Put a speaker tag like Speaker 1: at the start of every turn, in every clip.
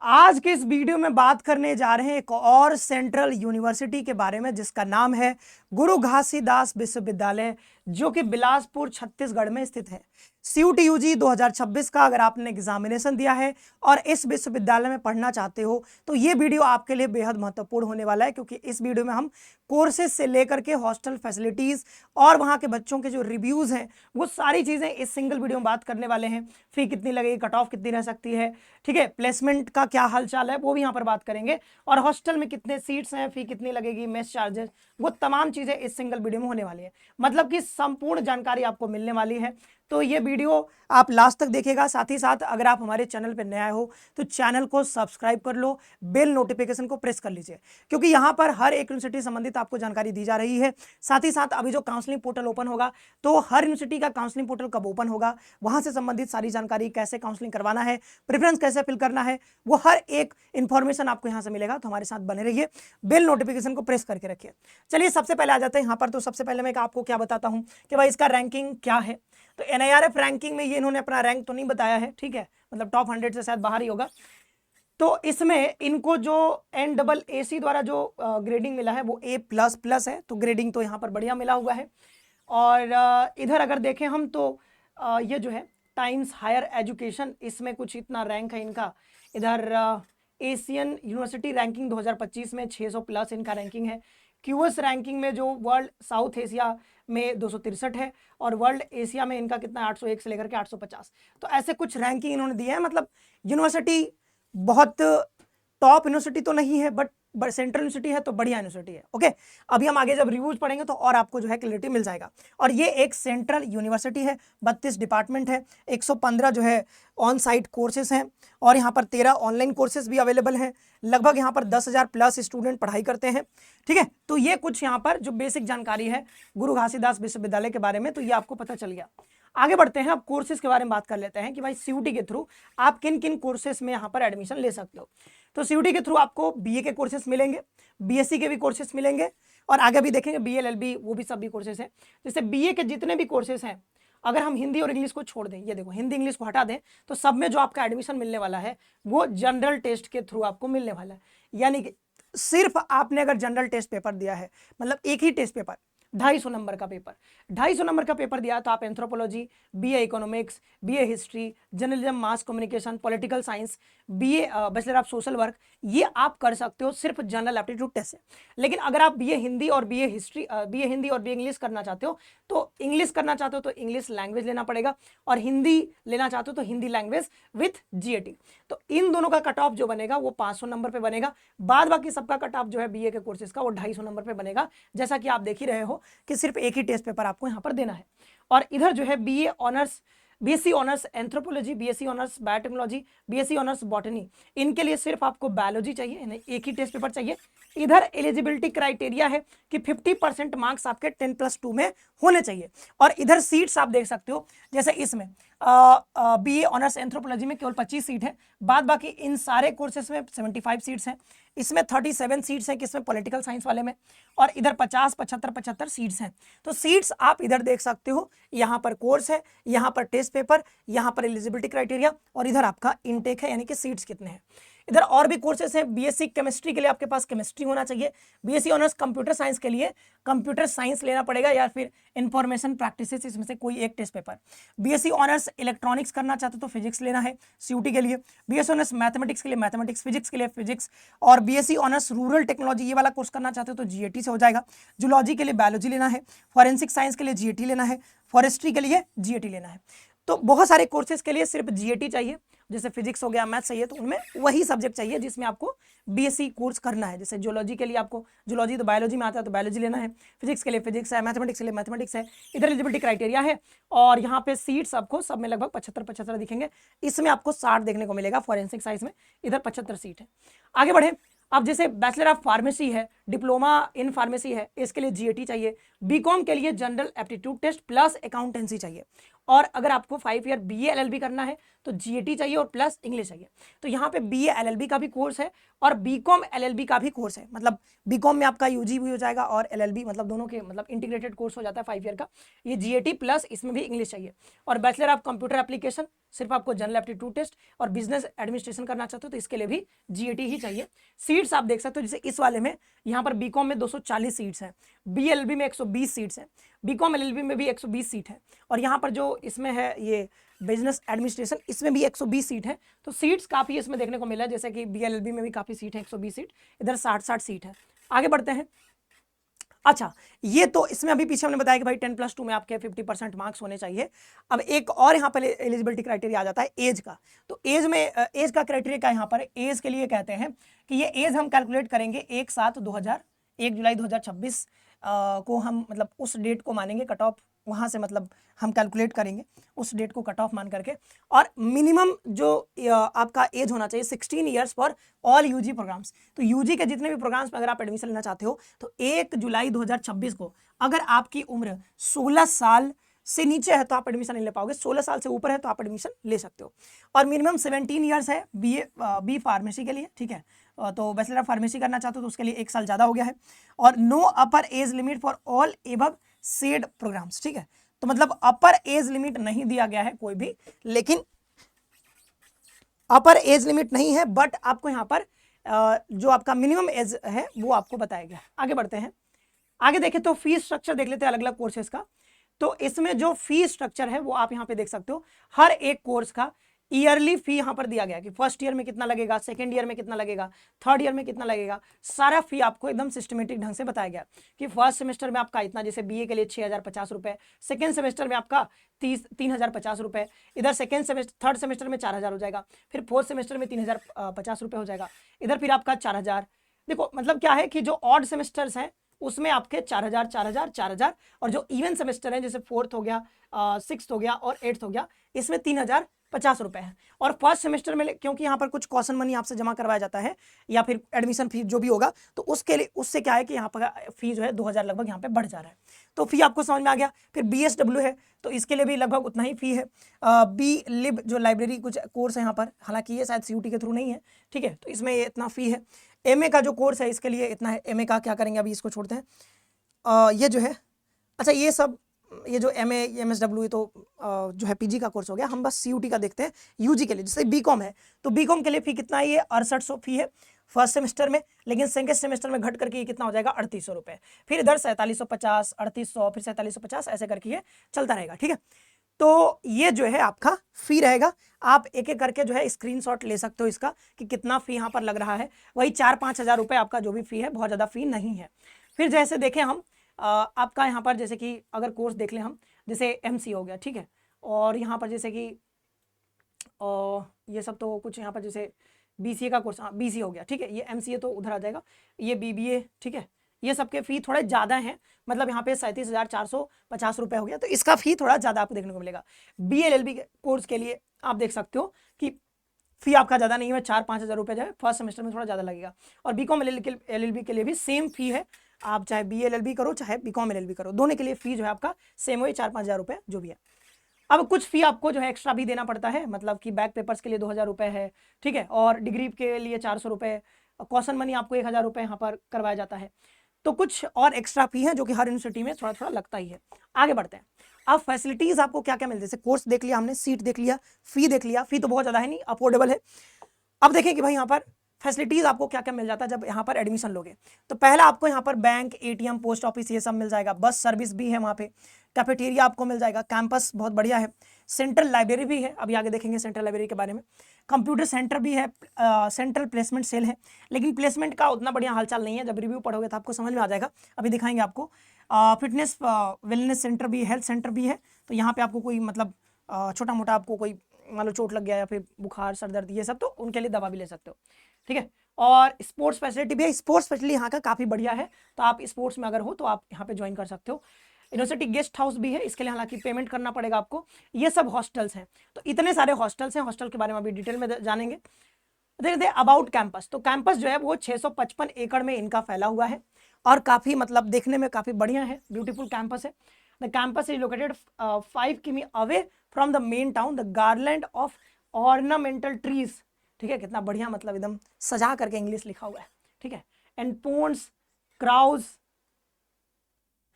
Speaker 1: आज के इस वीडियो में बात करने जा रहे हैं एक और सेंट्रल यूनिवर्सिटी के बारे में जिसका नाम है गुरु घासीदास विश्वविद्यालय, जो कि बिलासपुर छत्तीसगढ़ में स्थित है। CUT-UG 2026 का अगर आपने एग्जामिनेशन दिया है और इस विश्वविद्यालय में पढ़ना चाहते हो तो ये वीडियो आपके लिए बेहद महत्वपूर्ण होने वाला है, क्योंकि इस वीडियो में हम कोर्सेज से लेकर के हॉस्टल फैसिलिटीज और वहाँ के बच्चों के जो रिव्यूज हैं वो सारी चीज़ें इस सिंगल वीडियो में बात करने वाले हैं। फी कितनी लगेगी, कट ऑफ कितनी रह सकती है, ठीक है, प्लेसमेंट का क्या हालचाल है वो भी यहाँ पर बात करेंगे, और हॉस्टल में कितने सीट्स हैं, फी कितनी लगेगी, मेस चार्जेस, वो तमाम चीज़ें इस सिंगल वीडियो में होने वाली है। मतलब कि संपूर्ण जानकारी आपको मिलने वाली है, तो ये वीडियो आप लास्ट तक देखिएगा। साथ ही साथ अगर आप हमारे चैनल पर नया हो तो चैनल को सब्सक्राइब कर लो, बेल नोटिफिकेशन को प्रेस कर लीजिए, क्योंकि यहाँ पर हर एक यूनिवर्सिटी संबंधित आपको जानकारी दी जा रही है। साथ ही साथ अभी जो काउंसलिंग पोर्टल ओपन होगा, तो हर यूनिवर्सिटी का काउंसलिंग पोर्टल कब ओपन होगा, वहाँ से संबंधित सारी जानकारी, कैसे काउंसलिंग करवाना है, प्रेफरेंस कैसे फिल करना है, वो हर एक इंफॉर्मेशन आपको यहाँ से मिलेगा। तो हमारे साथ बने रहिए, बेल नोटिफिकेशन को प्रेस करके रखिए। चलिए सबसे पहले आ जाते हैं यहाँ पर। तो सबसे पहले मैं आपको क्या बताता हूँ कि भाई इसका रैंकिंग क्या है। तो NIRF रैंकिंग में ये इन्होंने अपना रैंक तो नहीं बताया है, ठीक है, मतलब टॉप 100 से शायद बाहर ही होगा। तो इसमें इनको जो NAAC द्वारा जो ग्रेडिंग मिला है वो A++ है, तो ग्रेडिंग तो यहाँ पर बढ़िया मिला हुआ है। और इधर अगर देखें हम तो ये जो है टाइम्स हायर एजुकेशन, इसमें कुछ इतना रैंक है इनका। इधर एशियन यूनिवर्सिटी रैंकिंग 2025 में 600+ इनका रैंकिंग है। QS रैंकिंग में जो वर्ल्ड साउथ एशिया में 263 है, और वर्ल्ड एशिया में इनका कितना 801 से लेकर के 850। तो ऐसे कुछ रैंकिंग इन्होंने दिए हैं। मतलब यूनिवर्सिटी बहुत टॉप यूनिवर्सिटी तो नहीं है, बट सेंट्रल यूनिवर्सिटी है तो बढ़िया यूनिवर्सिटी है। ओके, अभी हम आगे जब रिव्यूज पढ़ेंगे तो और आपको जो है क्लैरिटी मिल जाएगा। और ये एक सेंट्रल यूनिवर्सिटी है, 32 डिपार्टमेंट है, 115 जो है ऑन साइट कोर्सेज हैं, और यहाँ पर 13 ऑनलाइन कोर्सेज भी अवेलेबल हैं। लगभग यहाँ पर 10,000+ स्टूडेंट पढ़ाई करते हैं, ठीक है। तो ये कुछ यहाँ पर जो बेसिक जानकारी है गुरु घासीदास विश्वविद्यालय के बारे में, तो ये आपको पता चल गया। आगे बढ़ते हैं, अब कोर्सेज के बारे में बात कर लेते हैं कि भाई CUT के थ्रू आप किन किन कोर्सेज में यहाँ पर एडमिशन ले सकते हो। तो CUT के थ्रू आपको BA के कोर्सेज मिलेंगे, BSc के भी कोर्सेज मिलेंगे, और आगे भी देखेंगे BL LB वो भी सब भी कोर्सेज हैं। जैसे BA के जितने भी कोर्सेज हैं, अगर हम हिंदी और इंग्लिश को छोड़ दें, ये देखो हिंदी इंग्लिश को हटा दें, तो सब में जो आपका एडमिशन मिलने वाला है वो जनरल टेस्ट के थ्रू आपको मिलने वाला है। यानी कि सिर्फ आपने अगर जनरल टेस्ट पेपर दिया है, मतलब एक ही टेस्ट पेपर 250 नंबर का पेपर, 250 नंबर का पेपर दिया, तो आप anthropology, BA economics, BA history, journalism, mass communication, political science, BA bachelor of social work, ये आप कर सकते हो सिर्फ जनरल एप्टीट्यूड टेस्ट से। लेकिन अगर आप BA हिंदी और BA हिस्ट्री, BA हिंदी और BA इंग्लिश करना चाहते हो, तो इंग्लिश करना चाहते हो तो इंग्लिश लैंग्वेज लेना पड़ेगा, और हिंदी लेना चाहते हो तो हिंदी लैंग्वेज विथ GAT। तो इन दोनों का कट ऑफ जो बनेगा वो 500 नंबर पे बनेगा। बाद बाकी सबका कट ऑफ जो है BA के कोर्सेज का वो 250 नंबर पे बनेगा, जैसा कि आप देख ही रहे हो कि सिर्फ एक ही टेस्ट पेपर आपको यहाँ पर देना है। और इधर जो है BA honours, BSc honours anthropology, BSc honours biotechnology, BSc honours botany, इनके लिए सिर्फ आपको बायोलॉजी चाहिए, एक ही टेस्ट पेपर चाहिए। इधर एलिजिबिलिटी क्राइटेरिया है कि 50% मार्क्स आपके 10+2 में होने चाहिए। और इधर सीट्स आप देख सकते हो, जैसे इसमें BA ऑनर्स एंथ्रोपोलॉजी में केवल 25 सीट है, बाद बाकी इन सारे कोर्सेज में 75 सीट्स हैं। इसमें 37 सीट्स हैं किसमें, पॉलिटिकल साइंस वाले में, और इधर 50, 75, 75 सीट्स हैं। तो सीट्स आप इधर देख सकते हो, यहाँ पर कोर्स है, यहाँ पर टेस्ट पेपर, यहाँ पर एलिजिबिलिटी क्राइटेरिया, और इधर आपका इनटेक है, यानी कि सीट्स कितने हैं। इधर और भी कोर्सेज हैं। BSc केमिस्ट्री के लिए आपके पास केमिस्ट्री होना चाहिए। BSc ऑनर्स कंप्यूटर साइंस के लिए कंप्यूटर साइंस लेना पड़ेगा, या फिर इंफॉर्मेशन प्रैक्टिसेस, इसमें से कोई एक test paper. BSc honours electronics करना चाहते हो तो फिजिक्स लेना है CUT के लिए। BSc ऑनर्स मैथमेटिक्स के लिए मैथमेटिक्स, फिजिक्स के लिए फिजिक्स, और BSc ऑनर्स रूरल टेक्नोलॉजी ये वाला कोर्स करना चाहते हो तो GAT से हो जाएगा। जूलॉजी के लिए बायोलॉजी लेना है, फॉरेंसिक साइंस के लिए GAT लेना है, फॉरेस्ट्री के लिए GAT लेना है। तो बहुत सारे कोर्सेज के लिए सिर्फ GAT चाहिए, जैसे फिजिक्स हो गया, मैथ्स चाहिए तो उनमें वही सब्जेक्ट चाहिए जिसमें आपको BSc कोर्स करना है। जैसे जूलॉजी के लिए आपको जूलॉजी तो बायोलॉजी में आता है तो बायोलॉजी लेना है, फिजिक्स के लिए फिजिक्स है, मैथमेटिक्स के लिए मैथमेटिक्स है। इधर एलिजिबिलिटी क्राइटेरिया है, और यहाँ पे सीट्स आपको सब में लगभग 75 दिखेंगे। इसमें आपको 60 देखने को मिलेगा फॉरेंसिक साइंस में, इधर 75 सीट है। आगे बढ़े, अब जैसे बैचलर ऑफ फार्मेसी है, डिप्लोमा इन फार्मेसी है, इसके लिए GAT चाहिए। BCom के लिए general aptitude test plus accountancy चाहिए, और अगर आपको 5 ईयर BA LLB करना है तो GAT चाहिए और प्लस इंग्लिश चाहिए। तो यहाँ पे BA LLB का भी कोर्स है और BCom LLB का भी कोर्स है, मतलब BCom में आपका UG भी हो जाएगा और LLB, मतलब दोनों के मतलब इंटीग्रेटेड कोर्स हो जाता है 5 ईयर का। ये GAT प्लस इसमें भी इंग्लिश चाहिए। और बैचलर ऑफ कंप्यूटर एप्लीकेशन, सिर्फ आपको जनरल एप्टीट्यूड टेस्ट और बिजनेस एडमिनिस्ट्रेशन करना चाहते हो तो इसके लिए भी GAT ही चाहिए। सीट्स आप देख सकते हो, जैसे इस वाले में यहाँ पर BCom में 240 सीट्स हैं, BA LLB में 120 सीट्स हैं, BCom LLB में भी 120 सीट है, और यहाँ पर जो इसमें है ये बिजनेस एडमिनिस्ट्रेशन, इसमें भी 120 सीट है। तो सीट्स काफ़ी इसमें देखने को मिला है, जैसे कि BA LLB में भी काफ़ी सीट है, 120 सीट, इधर 60 सीट है। आगे बढ़ते हैं। अच्छा, ये तो इसमें अभी पीछे हमने बताया कि भाई 10+2 में आपके 50% मार्क्स होने चाहिए। अब एक और यहाँ पर एलिजिबिलिटी क्राइटेरिया आ जाता है एज का। तो एज में एज का क्राइटेरिया क्या है यहाँ पर, एज के लिए कहते हैं कि ये एज हम कैलकुलेट करेंगे 1 जुलाई 2026 को हम मतलब उस डेट को मानेंगे, कट ऑफ वहाँ से मतलब हम कैलकुलेट करेंगे उस डेट को कट ऑफ मान करके। और मिनिमम जो आपका एज होना चाहिए 16 years for all UG programmes. तो यूजी के जितने भी प्रोग्राम्स में अगर आप एडमिशन लेना चाहते हो तो 1 जुलाई 2026 को अगर आपकी उम्र 16 साल से नीचे है तो आप एडमिशन नहीं ले पाओगे, 16 साल से ऊपर है तो आप एडमिशन ले सकते हो। और मिनिमम 17 ईयर्स है बी फार्मेसी के लिए, ठीक है। तो बैचलर ऑफ फार्मेसी करना चाहते हो तो उसके लिए 1 साल ज़्यादा हो गया है। और no upper age limit for all above said programmes, ठीक है। तो मतलब अपर एज लिमिट नहीं दिया गया है कोई भी, लेकिन अपर एज लिमिट नहीं है, बट आपको यहाँ पर जो आपका मिनिमम एज है वो आपको बताया गया। आगे बढ़ते हैं। आगे देखें तो फीस स्ट्रक्चर देख लेते हैं अलग अलग कोर्सेज का। तो इसमें जो फी स्ट्रक्चर है वो आप यहाँ पे देख सकते हो। हर एक कोर्स का ईयरली फी यहाँ पर दिया गया कि फर्स्ट ईयर में कितना लगेगा, सेकंड ईयर में कितना लगेगा, थर्ड ईयर में कितना लगेगा, सारा फी आपको एकदम सिस्टमेटिक ढंग से बताया गया कि फर्स्ट सेमेस्टर में आपका इतना, जैसे BA के लिए 6,050 रुपये, सेकेंड सेमेस्टर में आपका 3,050 रुपये, इधर सेकेंड सेमेस्टर थर्ड सेमेस्टर में 4,000 हो जाएगा, फिर फोर्थ सेमेस्टर में 3,050 रुपये हो जाएगा, इधर फिर आपका 4,000। देखो मतलब क्या है कि जो ऑड सेमेस्टर्स हैं उसमें आपके 4,000 4,000 4,000, और जो इवन सेमेस्टर है जैसे फोर्थ हो गया, सिक्स्थ हो गया और एट्थ हो गया, इसमें 3,050 रुपये है। और फर्स्ट सेमेस्टर में क्योंकि यहाँ पर कुछ कॉशन मनी आपसे जमा करवाया जाता है या फिर एडमिशन फीस जो भी होगा, तो उसके लिए उससे क्या है कि यहाँ पर फी जो है 2,000 लगभग यहाँ पे बढ़ जा रहा है। तो फी आपको समझ में आ गया। फिर BSW है तो इसके लिए भी लगभग उतना ही फी है। BLib जो लाइब्रेरी कुछ कोर्स है यहाँ पर, हालांकि ये शायद CUT के थ्रू नहीं है, ठीक है, तो इसमें ये इतना फी है। MA का जो कोर्स है इसके लिए इतना है। MA का क्या करेंगे अभी इसको छोड़ते हैं। ये जो है, अच्छा ये सब ये जो MA MSW तो जो है PG का कोर्स हो गया। हम बस CUT का देखते हैं UG के लिए। जैसे BCom है तो BCom के लिए फी कितना है, ये 6800 फी है फर्स्ट सेमेस्टर में, लेकिन सेकेंड सेमेस्टर में घट करके ये कितना हो जाएगा 3,800 रुपये। फिर इधर 4,750, 3,800, फिर 4,750, ऐसे करके ये चलता रहेगा, ठीक है। तो ये जो है आपका फी रहेगा। आप एक एक करके जो है स्क्रीनशॉट ले सकते हो इसका कि कितना फी यहाँ पर लग रहा है। वही 4-5 हज़ार रुपये आपका जो भी फी है, बहुत ज़्यादा फी नहीं है। फिर जैसे देखें हम आपका यहाँ पर जैसे कि अगर कोर्स देख लें हम, जैसे MC हो गया, ठीक है, और यहाँ पर जैसे कि ये सब तो कुछ यहाँ पर जैसे BCA का कोर्स, हाँ BCA हो गया, ठीक है, ये MCA तो उधर आ जाएगा, ये BBA, ठीक है, ये सबके फ़ी थोड़े ज़्यादा हैं। मतलब यहाँ पे 37,450 रुपये हो गया, तो इसका फ़ी थोड़ा ज़्यादा आपको देखने को मिलेगा। BLLB के कोर्स के लिए आप देख सकते हो कि फ़ी आपका ज़्यादा नहीं है, 4-5 हज़ार रुपये जो है फर्स्ट सेमेस्टर में थोड़ा ज़्यादा लगेगा। और BCom LLB के लिए भी सेम फ़ी है। आप चाहे BLLB करो चाहे BCom LLB करो, दोनों के लिए फ़ी जो है आपका सेम वही 4-5 हज़ार रुपये जो भी है। अब कुछ फ़ी आपको जो है एक्स्ट्रा भी देना पड़ता है, मतलब कि बैक पेपर्स के लिए 2,000 रुपये है, ठीक है, और डिग्री के लिए 400 रुपये, कॉशन मनी आपको 1,000 रुपये यहाँ पर करवाया जाता है। तो कुछ और एक्स्ट्रा फी है जो कि हर यूनिवर्सिटी में थोड़ा थोड़ा लगता ही है। आगे बढ़ते हैं। अब फैसिलिटीज़ आपको क्या क्या मिलते हैं, जैसे कोर्स देख लिया हमने, सीट देख लिया, फ़ी देख लिया, फ़ी तो बहुत ज़्यादा है नहीं, अफोर्डेबल है। अब देखें कि भाई यहाँ पर फैसिलिटीज़ आपको क्या क्या मिल जाता है जब यहाँ पर एडमिशन लोगे। तो पहला आपको यहाँ पर बैंक, ATM, पोस्ट ऑफिस ये सब मिल जाएगा। बस सर्विस भी है वहाँ पे, कैफेटेरिया आपको मिल जाएगा, कैंपस बहुत बढ़िया है, सेंट्रल लाइब्रेरी भी है, अभी आगे देखेंगे सेंट्रल लाइब्रेरी के बारे में, कंप्यूटर सेंटर भी है, सेंट्रल प्लेसमेंट सेल है, लेकिन प्लेसमेंट का उतना बढ़िया हालचाल नहीं है, जब रिव्यू पढ़ोगे तो आपको समझ में आ जाएगा, अभी दिखाएंगे आपको। फिटनेस वेलनेस सेंटर भी है, हेल्थ सेंटर भी है। तो यहाँ पर आपको कोई मतलब छोटा मोटा आपको कोई मान लो चोट लग गया या फिर बुखार, सर दर्द, ये सब, तो उनके लिए दवा भी ले सकते हो, ठीक है। और स्पोर्ट्स फैसिलिटी भी है, स्पोर्ट्स फैसिलिटी यहाँ का काफ़ी बढ़िया है, तो आप स्पोर्ट्स में अगर हो तो आप यहाँ पे ज्वाइन कर सकते हो। यूनिवर्सिटी गेस्ट हाउस भी है, इसके लिए हालांकि पेमेंट करना पड़ेगा आपको। ये सब हॉस्टल्स हैं, तो इतने सारे हॉस्टल्स हैं, हॉस्टल के बारे में अभी डिटेल में जानेंगे। देखते हैं अबाउट कैंपस। तो कैंपस जो है वो 655 एकड़ में इनका फैला हुआ है और काफ़ी मतलब देखने में काफ़ी बढ़िया है, ब्यूटीफुल कैंपस है। द कैंपस इज लोकेटेड 5 किमी away from the main town, the garland of ornamental trees, ठीक है, कितना बढ़िया, मतलब एकदम सजा करके इंग्लिश लिखा हुआ है, ठीक है, and ponds crowds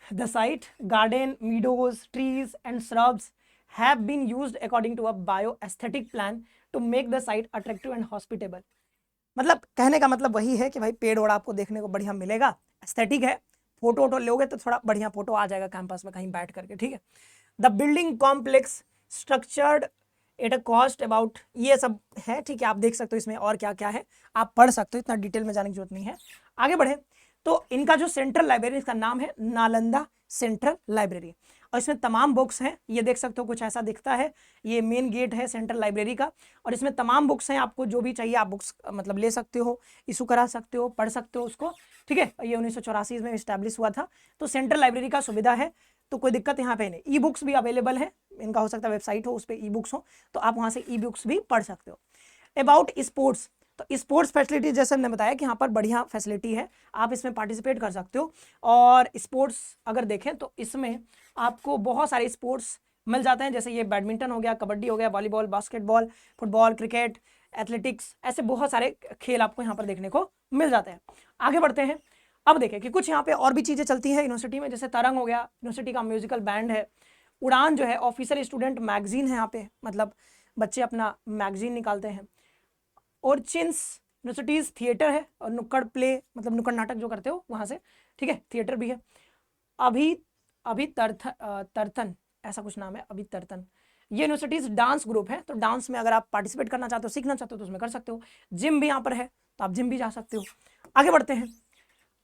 Speaker 1: the site, garden, meadows, trees and shrubs have been used according to a bio aesthetic plan to make the site attractive and hospitable. मतलब कहने का मतलब वही है कि भाई पेड़ ओड़ आपको देखने को बढ़िया मिलेगा, एस्थेटिक है, फोटो वोटो लोगे तो थोड़ा बढ़िया फोटो आ जाएगा कैंपस में कहीं बैठ करके, ठीक है। The building complex structured at a cost about, ये सब है, ठीक है, आप देख सकते हो इसमें और क्या क्या है, आप पढ़ सकते हो, इतना डिटेल में जाने की जरूरत नहीं है। आगे बढ़े तो इनका जो सेंट्रल लाइब्रेरी, इसका नाम है नालंदा सेंट्रल लाइब्रेरी, और इसमें तमाम बुक्स हैं, ये देख सकते हो कुछ ऐसा दिखता है, ये मेन गेट है सेंट्रल लाइब्रेरी का, और इसमें तमाम बुक्स हैं, आपको जो भी चाहिए आप बुक्स मतलब ले सकते हो, इशू करा सकते हो, पढ़ सकते हो उसको, ठीक है। ये 1984 में इस्टेब्लिश हुआ था, तो सेंट्रल लाइब्रेरी का सुविधा है, तो कोई दिक्कत यहाँ पे नहीं। ई बुक्स भी अवेलेबल है इनका, हो सकता है वेबसाइट हो उस पर ई बुक्स हो, तो आप वहाँ से ई बुक्स भी पढ़ सकते हो। अबाउट स्पोर्ट्स, तो स्पोर्ट्स फैसिलिटी जैसे हमने बताया कि यहाँ पर बढ़िया फैसिलिटी है, आप इसमें पार्टिसिपेट कर सकते हो, और स्पोर्ट्स अगर देखें तो इसमें आपको बहुत सारे स्पोर्ट्स मिल जाते हैं, जैसे ये बैडमिंटन हो गया, कबड्डी हो गया, volleyball, basketball, football, cricket, athletics, ऐसे बहुत सारे खेल आपको यहाँ पर देखने को मिल जाते हैं। आगे बढ़ते हैं, अब देखें कि कुछ यहाँ पे और भी चीज़ें चलती हैं यूनिवर्सिटी में, जैसे तरंग हो गया, यूनिवर्सिटी का म्यूजिकल बैंड है, उड़ान जो है ऑफिशियल स्टूडेंट मैगजीन है, यहाँ पे मतलब बच्चे अपना मैगजीन निकालते हैं, और चिन्स यूनिवर्सिटीज थिएटर है, और नुक्कड़ प्ले मतलब नुक्कड़ नाटक जो करते हो वहाँ से, ठीक है, थिएटर भी है। अभी अभी तरतन ऐसा कुछ नाम है, अभी तरतन, ये यूनिवर्सिटीज डांस ग्रुप है, तो डांस में अगर आप पार्टिसिपेट करना चाहते हो, सीखना चाहते हो तो उसमें कर सकते हो। जिम भी यहाँ पर है, तो आप जिम भी जा सकते हो। आगे बढ़ते हैं,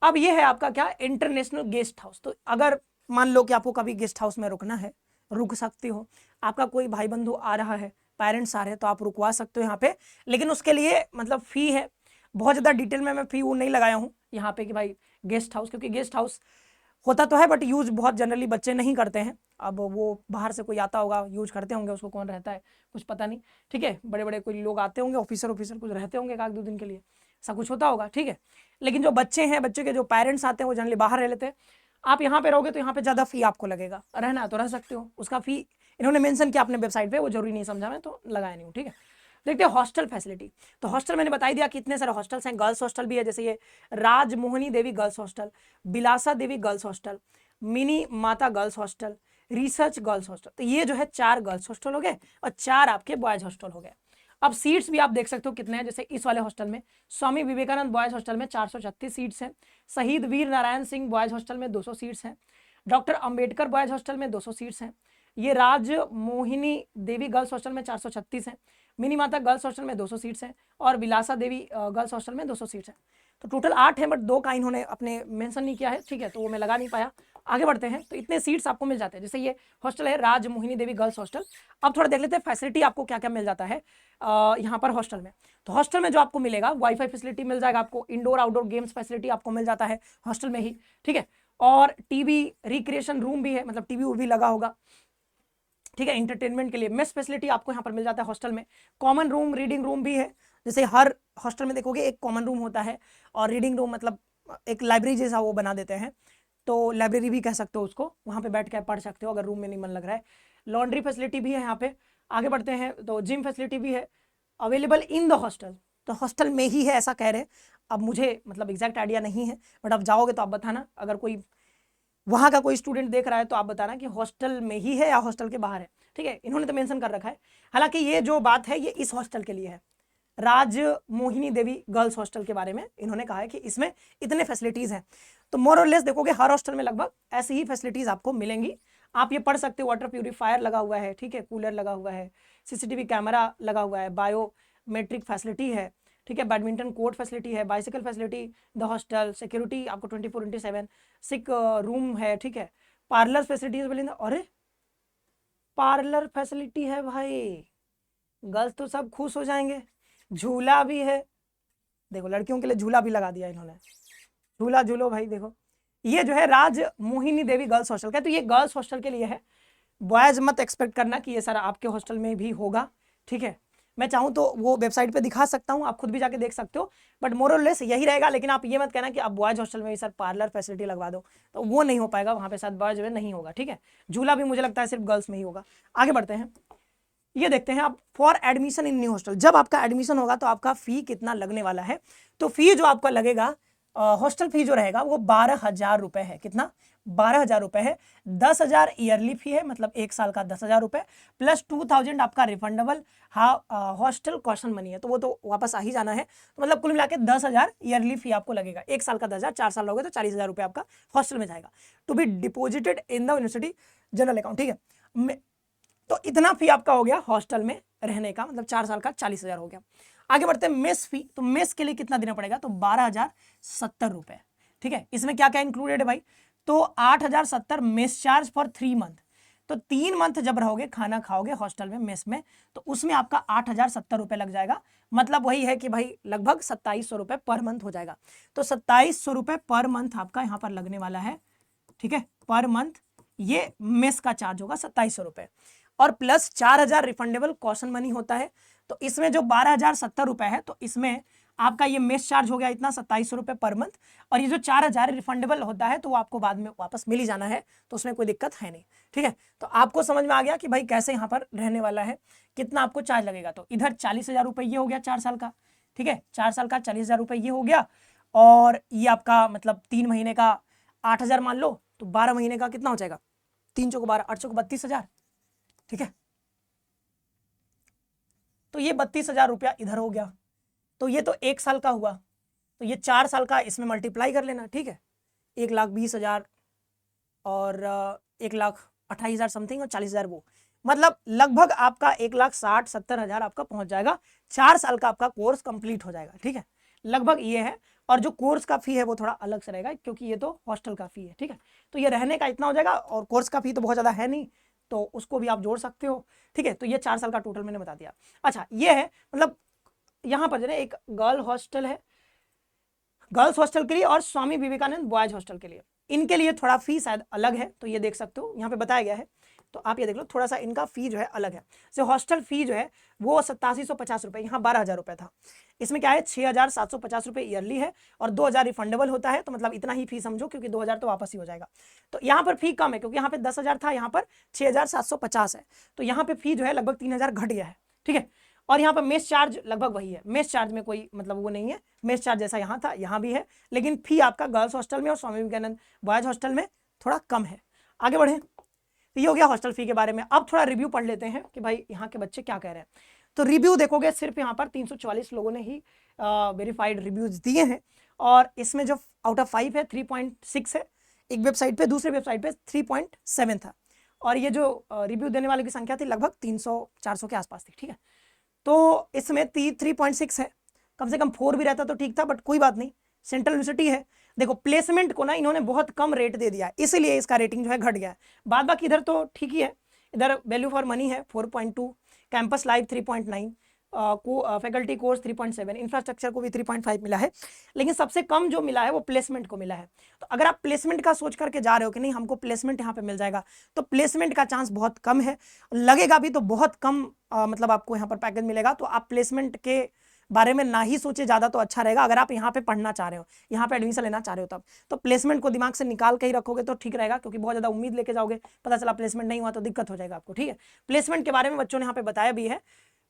Speaker 1: अब ये है आपका क्या, इंटरनेशनल गेस्ट हाउस, तो अगर मान लो कि आपको कभी गेस्ट हाउस में रुकना है, रुक सकते हो, आपका कोई भाई बंधु आ रहा है, पेरेंट्स आ रहे हैं, तो आप रुकवा सकते हो यहाँ पे, लेकिन उसके लिए मतलब फ़ी है, बहुत ज़्यादा डिटेल में मैं फ़ी वो नहीं लगाया हूँ यहाँ पे कि भाई गेस्ट हाउस, क्योंकि गेस्ट हाउस होता तो है बट यूज बहुत जनरली बच्चे नहीं करते हैं, अब वो बाहर से कोई आता होगा यूज करते होंगे, उसको कौन रहता है कुछ पता नहीं, ठीक है, बड़े बड़े कोई लोग आते होंगे, ऑफिसर कुछ रहते होंगे 1-2 दिन के लिए, ऐसा कुछ होता होगा, ठीक है। लेकिन जो बच्चे हैं, बच्चे के जो पेरेंट्स आते हैं वो जनरली बाहर रह लेते हैं, आप यहाँ पे रहोगे तो यहाँ पे ज़्यादा फी आपको लगेगा, रहना तो रह सकते हो, उसका फी इन्होंने मेंशन किया अपने वेबसाइट पे, वो जरूरी नहीं समझा मैं तो लगाया नहीं हूँ, ठीक है। देखते हैं हॉस्टल फैसिलिटी, तो हॉस्टल मैंने बता दिया कितने सारे हॉस्टल्स हैं, गर्ल्स हॉस्टल भी है, जैसे ये राजमोहिनी देवी गर्ल्स हॉस्टल, बिलासा देवी गर्ल्स हॉस्टल, मिनी माता girls hostel, research girls hostel, तो ये जो है 4 गर्ल्स हॉस्टल हो गए और 4 आपके बॉयज हॉस्टल हो गए। अब सीट्स भी आप देख सकते हो कितने हैं, जैसे इस वाले हॉस्टल में स्वामी विवेकानंद बॉयज हॉस्टल में 436 सीट्स हैं, शहीद वीर नारायण सिंह बॉयज हॉस्टल में 200 सीट्स हैं, डॉक्टर अंबेडकर बॉयज हॉस्टल में 200 सीट्स हैं, ये राज मोहिनी देवी गर्ल्स हॉस्टल में 436 हैं, मिनी माता गर्ल्स हॉस्टल में 200 सीट्स हैं, और विलासा देवी गर्ल्स हॉस्टल में 200 सीट्स हैं, तो टोटल 8 हैं, बट 2 का इन्होंने अपने मेंशन नहीं किया है, ठीक है, तो वो मैं लगा नहीं पाया। आगे बढ़ते हैं, तो इतने सीट्स आपको मिल जाते हैं, जैसे ये हॉस्टल है राज मोहिनी देवी गर्ल्स हॉस्टल। अब थोड़ा देख लेते हैं फैसिलिटी आपको क्या क्या मिल जाता है यहाँ पर हॉस्टल में। तो हॉस्टल में जो आपको मिलेगा, वाईफाई फैसिलिटी मिल जाएगा आपको, इंडोर आउटडोर गेम्स फैसिलिटी आपको मिल जाता है हॉस्टल में ही, ठीक है, और टीवी रिक्रिएशन रूम भी है, मतलब टीवी भी लगा होगा, ठीक है, एंटरटेनमेंट के लिए। मेस फैसिलिटी आपको यहाँ पर मिल जाता है हॉस्टल में, कॉमन रूम रीडिंग रूम भी है, जैसे हर हॉस्टल में देखोगे एक कॉमन रूम होता है, और रीडिंग रूम मतलब एक लाइब्रेरी जैसा वो बना देते हैं, तो लाइब्रेरी भी कह सकते हो उसको, वहाँ पे बैठ के पढ़ सकते हो अगर रूम में नहीं मन लग रहा है। लॉन्ड्री फैसिलिटी भी है यहाँ पे। आगे बढ़ते हैं, तो जिम फैसिलिटी भी है अवेलेबल इन द हॉस्टल, तो हॉस्टल में ही है ऐसा कह रहे हैं, अब मुझे मतलब एग्जैक्ट आइडिया नहीं है, बट आप जाओगे तो आप बताना, अगर कोई वहाँ का कोई स्टूडेंट देख रहा है तो आप बताना कि हॉस्टल में ही है या हॉस्टल के बाहर है, ठीक है, इन्होंने तो मेंशन कर रखा है। हालांकि ये जो बात है ये इस हॉस्टल के लिए है, राज मोहिनी देवी गर्ल्स हॉस्टल के बारे में इन्होंने कहा है कि इसमें इतने फैसिलिटीज़ हैं, तो मोर और लेस देखोगे हर हॉस्टल में लगभग ऐसी ही फैसिलिटीज़ आपको मिलेंगी। आप ये पढ़ सकते हो, वाटर प्यूरीफायर लगा हुआ है, ठीक है, कूलर लगा हुआ है, सीसीटीवी कैमरा लगा हुआ है, बायोमेट्रिक फैसिलिटी है, ठीक है, बैडमिंटन कोर्ट फैसिलिटी है, bicycle facility the hostel, security आपको 24/7, सिक रूम है, ठीक है, पार्लर फैसिलिटीज मिलेंगे, अरे पार्लर फैसिलिटी है भाई, गर्ल्स तो सब खुश हो जाएंगे, झूला भी है, देखो लड़कियों के लिए झूला भी लगा दिया इन्होंने, झूला झूलो भाई। देखो ये जो है राज मोहिनी देवी गर्ल्स हॉस्टल का, तो ये गर्ल्स हॉस्टल के लिए है, बॉयज मत एक्सपेक्ट करना कि ये सारा आपके हॉस्टल में भी होगा, ठीक है, मैं चाहूँ तो वो वेबसाइट पे दिखा सकता हूँ, आप खुद भी जाके देख सकते हो, बट मोर और लेस यही रहेगा। लेकिन आप ये मत कहना कि आप बॉयज हॉस्टल में भी सर पार्लर फैसिलिटी लगवा दो, तो वो नहीं हो पाएगा वहाँ पे, साथ बॉयज में नहीं होगा, ठीक है। झूला भी मुझे लगता है सिर्फ गर्ल्स में ही होगा। आगे बढ़ते हैं, ये देखते हैं आप for admission in new hostel, जब आपका एडमिशन होगा तो आपका फी कितना लगने वाला है। तो फी जो आपका लगेगा, हॉस्टल फी जो रहेगा वो 12,000 रुपए है। कितना? 12,000 रुपए है। 10,000 ईयरली फी है, मतलब एक साल का 10,000 रुपए, प्लस 2,000 आपका रिफंडेबल हॉस्टल कॉशन मनी है, तो वो तो वापस आ ही जाना है। तो मतलब कुल मिला के 10,000 ईयरली फी आपको लगेगा। एक साल का 10,000, 4 साल लोगे तो 40,000 रुपए आपका हॉस्टल में जाएगा, to be deposited in the university general account, ठीक है। तो इतना फी आपका हो गया हॉस्टल में रहने का, मतलब 4 साल का 40,000 हो गया। आगे बढ़ते हैं मेस फी। तो मेस के लिए कितना देना पड़ेगा? तो 12,070 रुपए, ठीक है। इसमें क्या क्या इंक्लूडेड है भाई? तो 8,070 मेस चार्ज फॉर 3 मंथ। तो 3 मंथ जब रहोगे, खाना खाओगे हॉस्टल में, मेस में, तो उसमें आपका 8,070 रुपए लग जाएगा। मतलब वही है कि भाई लगभग 2,700 रुपए पर मंथ हो जाएगा। तो 2,700 रुपए पर मंथ आपका यहाँ पर लगने वाला है, ठीक है, पर मंथ। ये मेस का चार्ज होगा 2,700 रुपए, और प्लस 4,000 रिफंडेबल कॉशन मनी होता है। तो इसमें जो 12,070 रुपए है, तो इसमें आपका ये मेस चार्ज हो गया इतना 2,700 रुपए पर मंथ, और ये जो 4,000 रिफंडेबल होता है तो वो आपको बाद में वापस मिल ही जाना है, तो उसमें कोई दिक्कत है नहीं, ठीक है। तो आपको समझ में आ गया कि भाई कैसे यहाँ पर रहने वाला है, कितना आपको चार्ज लगेगा। तो इधर 40,000 रुपये ये हो गया 4 साल का, ठीक है, 4 साल का 40,000 रुपये ये हो गया, और ये आपका मतलब 3 महीने का 8,000 मान लो, तो 12 महीने का कितना हो जाएगा? 3 चौको 12, 8 चौको 32,000, ठीक है। तो ये 32,000 रुपया इधर हो गया। तो ये तो 1 साल का हुआ, तो ये 4 साल का इसमें मल्टीप्लाई कर लेना, ठीक है। 1,20,000 और 1,28,000 समथिंग, और 40,000 वो, मतलब लगभग आपका 1,60,70,000 आपका पहुंच जाएगा। 4 साल का आपका कोर्स कंप्लीट हो जाएगा, ठीक है, लगभग ये है। और जो कोर्स का फी है वो थोड़ा अलग से रहेगा, क्योंकि ये तो हॉस्टल का फी है, ठीक है। तो ये रहने का इतना हो जाएगा, और कोर्स का फी तो बहुत ज़्यादा है नहीं, तो उसको भी आप जोड़ सकते हो, ठीक है। तो ये 4 साल का टोटल मैंने बता दिया। अच्छा, ये है मतलब यहाँ पर जो है एक गर्ल हॉस्टल है, गर्ल्स हॉस्टल के लिए, और स्वामी विवेकानंद बॉयज हॉस्टल के लिए। इनके लिए थोड़ा फी शायद अलग है, तो ये देख सकते हो यहाँ पे बताया गया है, तो आप ये देख लो, थोड़ा सा इनका फी जो है अलग है। जैसे हॉस्टल फी जो है वो 8750 रुपये, यहाँ 12,000 रुपये था। इसमें क्या है, 6,750 रुपये ईयरली है, और 2,000 रिफंडेबल होता है, तो मतलब इतना ही फी समझो, क्योंकि 2,000 तो वापस ही हो जाएगा। तो यहाँ पर फी कम है, क्योंकि यहाँ पे 10,000 था, यहाँ पर 6,750 है, तो यहाँ पे फी जो है लगभग 3,000 घट गया है, ठीक है। और यहाँ पर मेस चार्ज लगभग वही है, मेस चार्ज में कोई मतलब वो नहीं है, मेस चार्ज जैसा यहाँ था यहाँ भी है, लेकिन फी आपका गर्ल्स हॉस्टल में और स्वामी विवेकानंद बॉयज हॉस्टल में थोड़ा कम है। आगे बढ़े, तो ये हो गया हॉस्टल फी के बारे में। अब थोड़ा रिव्यू पढ़ लेते हैं कि भाई यहाँ के बच्चे क्या कह रहे हैं। तो रिव्यू देखोगे, सिर्फ यहाँ पर 344 लोगों ने ही वेरीफाइड रिव्यूज दिए हैं, और इसमें जो आउट ऑफ 5 है 3.6 है एक वेबसाइट पे, दूसरे वेबसाइट पे 3.7 था, और ये जो रिव्यू देने वाले की संख्या थी लगभग 300-400 के आसपास थी, ठीक है। तो इसमें 3.6 है, कम से कम 4 भी रहता तो ठीक था, बट कोई बात नहीं, सेंट्रल यूनिवर्सिटी है। देखो प्लेसमेंट को ना इन्होंने बहुत कम रेट दे दिया है, इसीलिए इसका रेटिंग जो है घट गया है। बाद बाकी इधर तो ठीक ही है, इधर वैल्यू फॉर मनी है 4.2, campus live 3.9, faculty course 3.7, infrastructure को भी 3.5 मिला है, लेकिन सबसे कम जो मिला है वो प्लेसमेंट को मिला है। तो अगर आप प्लेसमेंट का सोच करके जा रहे हो कि नहीं हमको प्लेसमेंट यहाँ पे मिल जाएगा, तो प्लेसमेंट का चांस बहुत कम है, लगेगा भी तो बहुत कम, मतलब आपको यहाँ पर पैकेज मिलेगा। तो आप प्लेसमेंट के बारे में ना ही सोचे ज़्यादा तो अच्छा रहेगा, अगर आप यहाँ पे पढ़ना चाह रहे हो, यहाँ पे एडमिशन लेना चाह रहे हो तब। तो प्लेसमेंट को दिमाग से निकाल के ही रखोगे तो ठीक रहेगा, क्योंकि बहुत ज़्यादा उम्मीद लेके जाओगे, पता चला प्लेसमेंट नहीं हुआ तो दिक्कत हो जाएगा आपको, ठीक है। प्लेसमेंट के बारे में बच्चों ने यहाँ पे बताया भी है,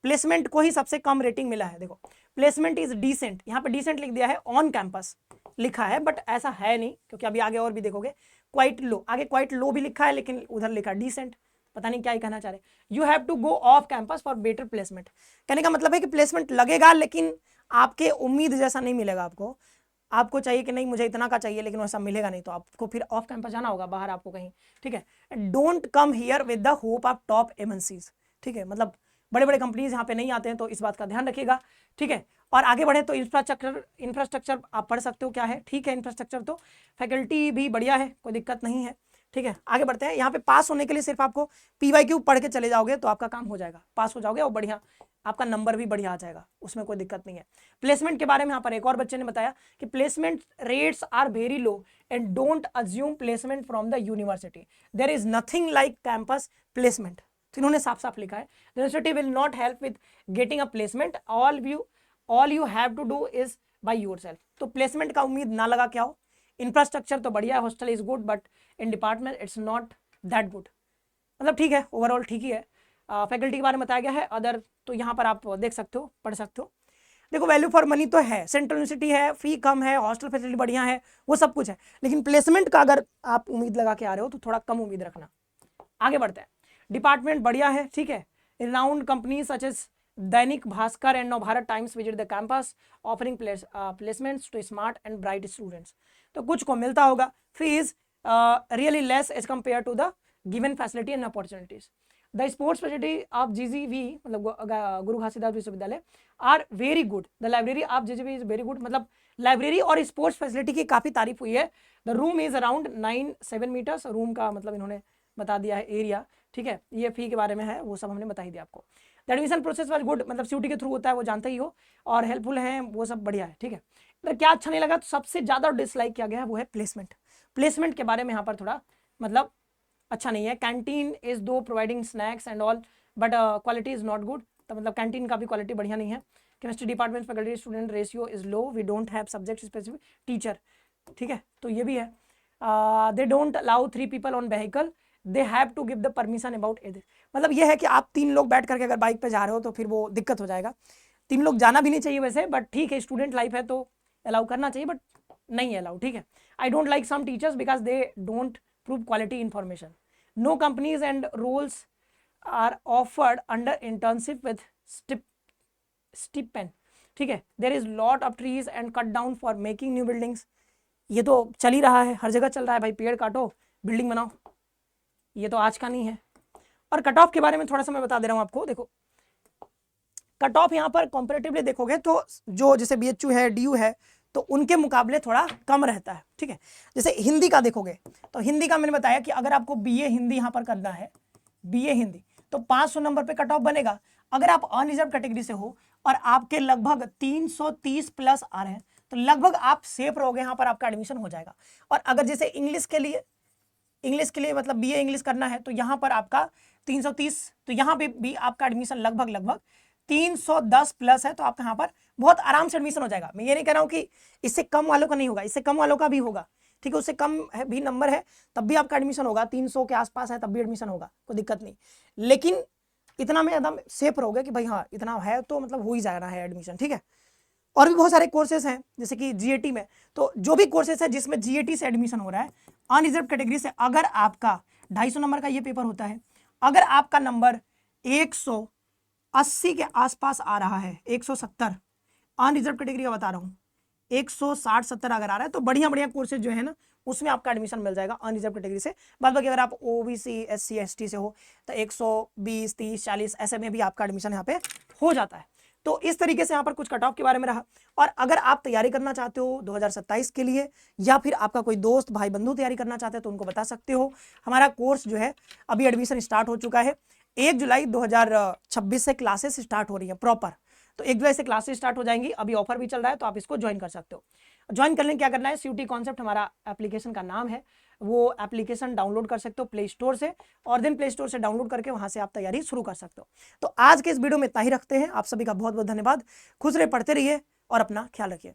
Speaker 1: प्लेसमेंट को ही सबसे कम रेटिंग मिला है। देखो प्लेसमेंट इज डिसेंट, यहाँ पे डिसेंट लिख दिया है, ऑन कैंपस लिखा है, बट ऐसा है नहीं, क्योंकि अभी आगे और भी देखोगे क्वाइट लो, आगे क्वाइट लो भी लिखा है, लेकिन उधर लिखा डिसेंट, पता नहीं क्या ही कहना चाह रहे। You have to go off campus for better placement, कहने का मतलब है कि प्लेसमेंट लगेगा, लेकिन आपके उम्मीद जैसा नहीं मिलेगा आपको। आपको चाहिए कि नहीं मुझे इतना का चाहिए, लेकिन वैसा मिलेगा नहीं, तो आपको फिर ऑफ कैंपस जाना होगा, बाहर आपको कहीं, ठीक है। Don't come here with the hope of top MNCs, ठीक है, मतलब बड़े बड़े कंपनीज यहाँ पे नहीं आते हैं, तो इस बात का ध्यान रखिएगा, ठीक है। और आगे बढ़े तो इंफ्रास्ट्रक्चर आप पढ़ सकते हो क्या है, ठीक है, इंफ्रास्ट्रक्चर तो फैकल्टी भी बढ़िया है, कोई दिक्कत नहीं है, ठीक है। आगे बढ़ते हैं, यहाँ पे पास होने के लिए सिर्फ आपको PYQ पढ़ के चले जाओगे तो आपका काम हो जाएगा, पास हो जाओगे और बढ़िया आपका नंबर भी बढ़िया आ जाएगा, उसमें कोई दिक्कत नहीं है। प्लेसमेंट के बारे में यहाँ पर एक और बच्चे ने बताया कि placement rates are very low and don't assume placement from the university, there is nothing like campus placement, तो इन्होंने साफ साफ लिखा है the university will not help with getting a placement, all you have to do is by yourself. तो placement का उम्मीद ना लगा क्या हो, इंफ्रास्ट्रक्चर तो बढ़िया है, hostel is good, but in department it's not that good. मतलब ठीक है, ओवरऑल ठीक ही है। फैकल्टी के बारे में बताया गया है, अदर तो यहाँ पर आप देख सकते हो, पढ़ सकते हो। देखो वैल्यू फॉर मनी तो है, सेंट्रल यूनिवर्सिटी है, फी कम है, हॉस्टल फैसिलिटी बढ़िया है, वो सब कुछ है, लेकिन प्लेसमेंट का अगर आप उम्मीद लगा के आ रहे हो तो थोड़ा कम उम्मीद रखना। आगे बढ़ते हैं। डिपार्टमेंट बढ़िया है, ठीक है। Renowned company such as Dainik Bhaskar and Navbharat times visit the campus offering placements to smart and bright students. तो कुछ को मिलता होगा। Fees really less as compared to the given facility and opportunities. The sports facility of GGV मतलब Guru Ghasidas Vishwavidyalaya are very good. The library of GGV is very good. मतलब library और sports facility की काफी तारीफ हुई है। The room is around 9-7 metres. Room का मतलब इन्होंने बता दिया है एरिया, ठीक है। ये फी के बारे में है, वो सब हमने बता ही दिया आपको। The admission process was good, मतलब CUET के थ्रू होता है, वो जानते ही हो, और हेल्पफुल है, वो सब बढ़िया है, ठीक है। तो क्या अच्छा नहीं लगा, तो सबसे ज्यादा डिसलाइक किया गया है वो है प्लेसमेंट। प्लेसमेंट के बारे में यहाँ पर थोड़ा मतलब अच्छा नहीं है। Canteen is though providing snacks and all but quality is not good. तो मतलब कैंटीन का भी क्वालिटी बढ़िया नहीं है। Chemistry department faculty student ratio is low, we don't have subject specific teacher, ठीक है। तो ये भी है। They don't allow 3 people on vehicle, they have to give the permission about age. मतलब ये है कि आप 3 लोग बैठ करके अगर बाइक पे जा रहे हो तो फिर वो दिक्कत हो जाएगा। 3 लोग जाना भी नहीं चाहिए वैसे, बट ठीक है, स्टूडेंट लाइफ है तो अलाउ करना चाहिए, बट नहीं अलाउ, ठीक है। I don't like some teachers because they don't prove quality information. No companies and roles are offered under internship with stipend, ठीक है। There is lot of trees and cut down for making new buildings। ये तो चल ही रहा है, हर जगह चल रहा है भाई, पेड़ काटो बिल्डिंग बनाओ, ये तो आज का नहीं है। और कट ऑफ के बारे में थोड़ा सा मैं बता दे रहा हूँ आपको। देखो कट ऑफ यहाँ पर कंपैरेटिवली देखोगे तो जो जैसे BHU है, DU है, तो उनके मुकाबले थोड़ा कम रहता है, ठीक है। जैसे हिंदी का देखोगे तो हिंदी का मैंने बताया कि अगर आपको BA हिंदी यहाँ पर करना है, BA हिंदी, तो 500 नंबर पे कट ऑफ बनेगा। अगर आप अनरिजर्व कैटेगरी से हो और आपके लगभग 330 प्लस आ रहे हैं तो लगभग आप सेफ रहोगे, यहाँ पर आपका एडमिशन हो जाएगा। और अगर जैसे इंग्लिश के लिए मतलब BA इंग्लिश करना है तो यहाँ पर आपका 330, तो यहाँ पे भी आपका एडमिशन लगभग 310 प्लस है, तो आपका यहाँ पर बहुत आराम से एडमिशन हो जाएगा। मैं ये नहीं कह रहा हूँ कि इससे कम वालों का नहीं होगा, इससे कम वालों का भी होगा, ठीक है। उससे कम है भी नंबर है तब भी आपका एडमिशन होगा, 300 के आसपास है तब भी एडमिशन होगा, कोई दिक्कत नहीं। लेकिन इतना में एकदम सेफ रहोगे कि भाई हाँ इतना है तो मतलब हो ही जा रहा है एडमिशन, ठीक है। और भी बहुत सारे कोर्सेज हैं जैसे कि GAT में, तो जो भी कोर्सेज है जिसमें GAT से एडमिशन हो रहा है अनरिजर्व कैटेगरी से, अगर आपका 250 नंबर का ये पेपर होता है, अगर आपका नंबर 180 के आसपास आ रहा है, 170 अनरिजर्व कैटेगरी का बता रहा हूँ, 160-70 अगर आ रहा है तो बढ़िया कोर्सेज जो है ना उसमें आपका एडमिशन मिल जाएगा अनरिजर्व कैटेगरी से। बाद बाकी अगर आप OBC SC ST से हो तो 120, 30, 40 ऐसे में भी आपका एडमिशन यहाँ पे हो जाता है। तो इस तरीके से यहाँ पर कुछ कट ऑफ के बारे में रहा। और अगर आप तैयारी करना चाहते हो 2027 के लिए, या फिर आपका कोई दोस्त भाई बंधु तैयारी करना चाहते हैं तो उनको बता सकते हो। हमारा कोर्स जो है अभी एडमिशन स्टार्ट हो चुका है। 1 जुलाई 2026 से क्लासेस स्टार्ट हो रही है प्रॉपर, तो 1 जुलाई से क्लासेस स्टार्ट हो जाएंगी। अभी ऑफर भी चल रहा है तो आप इसको ज्वाइन कर सकते हो। ज्वाइन करने क्या करना है, CUET कॉन्सेप्ट हमारा एप्लीकेशन का नाम है, वो एप्लीकेशन डाउनलोड कर सकते हो प्ले स्टोर से, और देन प्ले स्टोर से डाउनलोड करके वहां से आप तैयारी शुरू कर सकते हो। तो आज के इस वीडियो में इतना ही रखते हैं। आप सभी का बहुत बहुत धन्यवाद। खुश रहिए, पढ़ते रहिए और अपना ख्याल रखिए।